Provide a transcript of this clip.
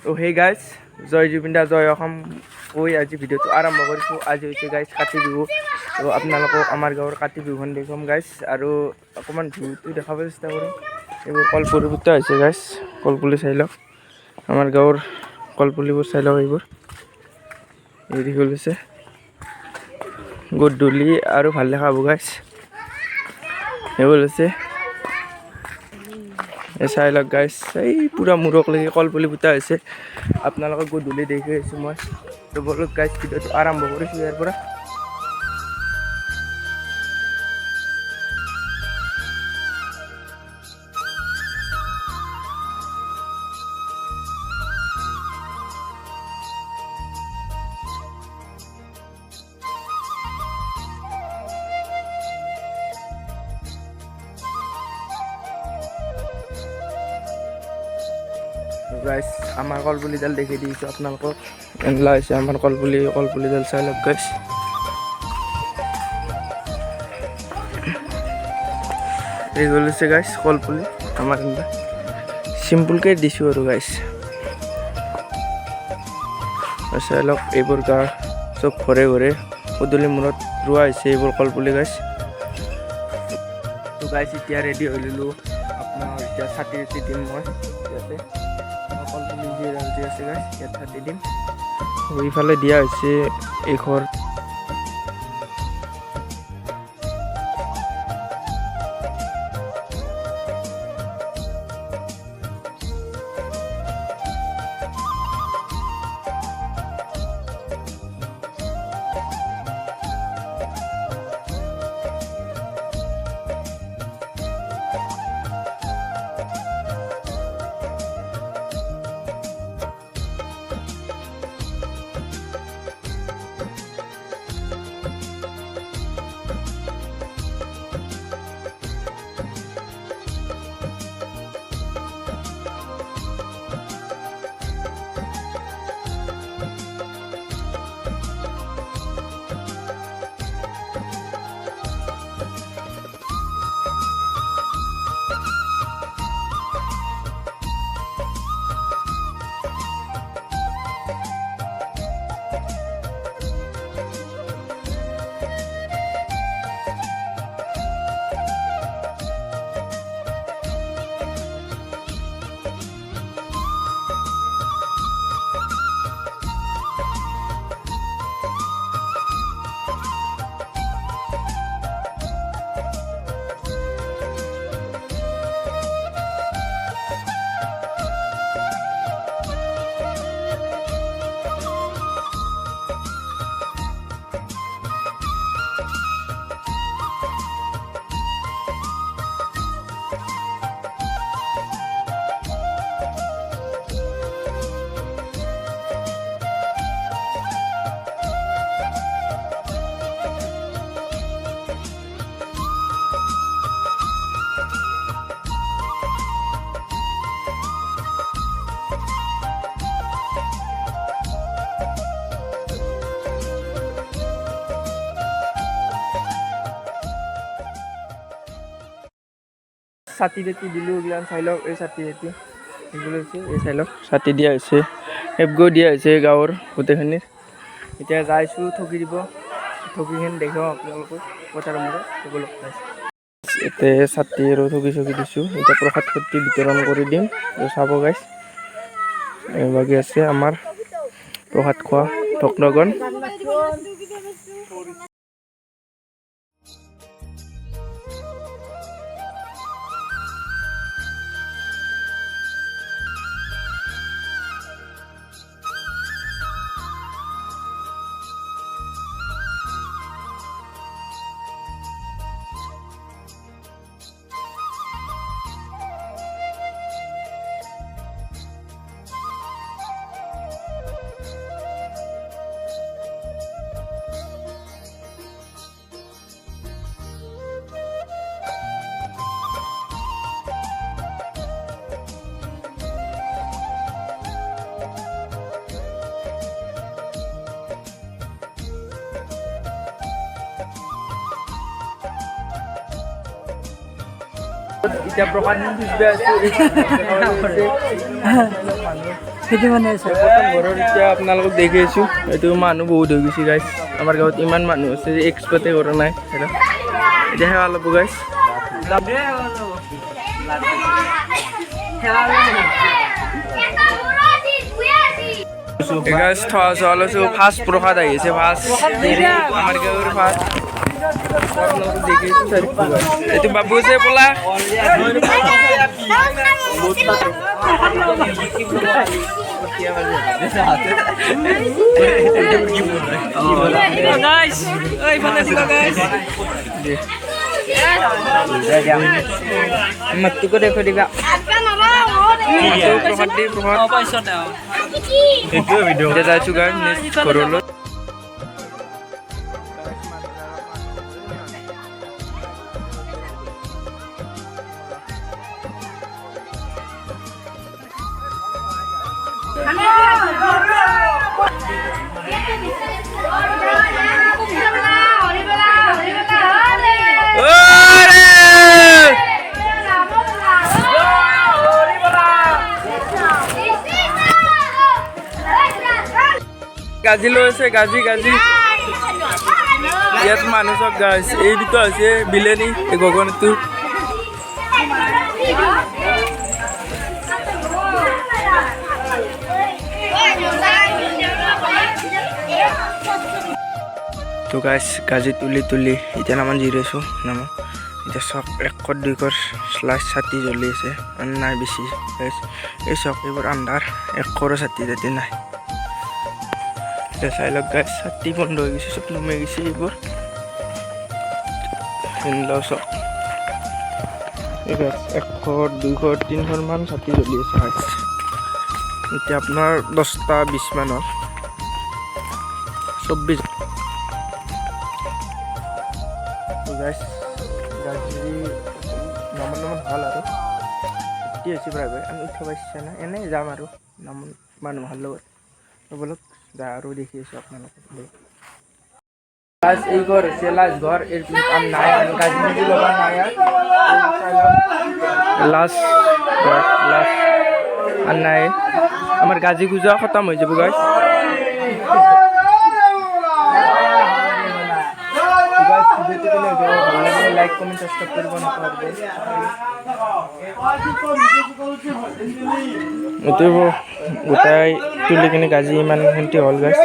তো hey guys জয় জুবিন দা জয় অসম কৈ আজি ভিডিঅ'টো আৰম্ভ কৰিছোঁ। আজি হৈছে গাইজ কাতি বিহু। তো আপোনালোকক আমাৰ গাঁৱৰ কাতি বিহুখন দেখুৱাম গাইজ, আৰু অকণমান ভিউটো দেখাব চেষ্টা কৰিম। এইবোৰ কলপুলি পুতা হৈছে গাইজ, কলপুলি চাই লওক, আমাৰ গাঁৱৰ কলপুলিবোৰ চাই লওক। এইবোৰ এই দীঘল হৈছে, গধূলি আৰু ভাল দেখা হ'ব গাইজ। এইবোৰ হৈছে চাই লওক গাইজ, এই পূৰা মূৰকলৈকে কলপুলি পুতা হৈছে। আপোনালোকক গধূলি দেখি আহিছোঁ মই। তো বলক গাইজ ভিডিঅ'টো আৰম্ভ কৰিছোঁ ইয়াৰ পৰা। গাইজ আমাৰ কলপুলিডাল দেখি দিছোঁ আপোনালোকক, এনেলা হৈছে আমাৰ কলপুলিডাল চাই লওক গাইজ। এই হৈছে গাইজ কলপুলি আমাৰ এনেলা চিম্পুলকৈ দিছোঁ আৰু গাইজ চাই লওক। এইবোৰ গা চব ঘৰে ঘৰে পদূলি মূৰত ৰোৱা হৈছে এইবোৰ কলপুলি গাইজ। তো গাইজ এতিয়া ৰেডি হৈ ল'লোঁ, আপোনাৰ এতিয়া ছাতি দিম মই ইয়াতে। কলপুলি যি আছে গাইজ ইয়াত ছাতি দিম। এইফালে দিয়া হৈছে এই ঘৰ। ছাতি বেতি দিলোঁ, এইগিলান চাই লওক। এই ছাতি বেতি এইগুলো হৈছে, এই চাই লওক ছাতি দিয়া হৈছে, এপগো দিয়া হৈছে গাঁৱৰ গোটেইখিনিৰ। এতিয়া যাইছোঁ ঠগি দিব, ঠগিখিনি দেখুৱাম আপোনালোকক পথাৰ মূৰত। এইবিলাক ইয়াতে ছাতি আৰু ঠগি দিছোঁ। এতিয়া প্ৰসাদ চতি বিতৰণ কৰি দিম, চাব গাইছ। বাকী আছে আমাৰ প্ৰসাদ খোৱা ভক্তগণ। এতিয়া প্ৰসাদ সেইটো মানে আছে প্ৰথম ঘৰৰ এতিয়া আপোনালোকক দেখি আছোঁ এইটো মানুহ বহুত হৈ গৈছে গাইছ আমাৰ গাঁৱত ইমান মানুহ আছে যে এক্সপাৰ্টে কৰা নাই এতিয়া সেৱা ল'ব গাইছ গাইছ থোৱা চোৱা লৈছোঁ ফাৰ্ষ্ট প্ৰসাদ আহিছে ফাৰ্ষ্ট আমাৰ গাঁৱৰ ফাৰ্ষ্ট আপোনালোকক দেখি আছোঁ এইটো বাবু আছে পলা মাতটোকো দেখুৱাই দিবা প্ৰসাদ দি প্ৰসাদ এতিয়া যাইছোঁ গাই নেক্সট ঘৰলৈ গাজি লৈ আছে গাজি গাজি ইয়াত মানুহ চব গাইছে এই দুটা হৈছে বিলেনি এই গগনটো তো গাইছ গাজি তুলি তুলি এতিয়া নামান জিৰাইছোঁ নামান এতিয়া চব 1 2 স্লাইচ ছাতি জ্বলি আছে নাই বেছি গাইছ এই চব এইবোৰ আন্ধাৰ 1 ছাতি যাতে নাই চাই লওক গাইছ ছাতি বন্ধ হৈ গৈছে চব নুমে গৈছে এইবোৰ লওঁ চব এই গাইছ 1 2 3 মান ছাতি জ্বলি আছে গাইছ এতিয়া আপোনাৰ 10টা 20 মান হ'ল 24 গাইছ গাজি নামন ভাল আৰু এটি হৈছে প্ৰায় আমি উঠিব ইচ্ছা নাই এনেই যাম আৰু নামন মানুহ ভাল লগত বলক যা আৰু দেখি আছোঁ আপোনালোকক লাষ্ট এই ঘৰ হৈছে লাষ্ট ঘৰ এর নাই গাজি নিজি লগা নাই লাষ্ট আর নাই আমার গাজি গুজা খতম হয়ে যাব গাইছ লাইক কমেন্ট সাবস্ক্রাইব করব না পারবে এতে গোটাই তুলি কিনে গাজি ইমান হেন্টি হল গাইছ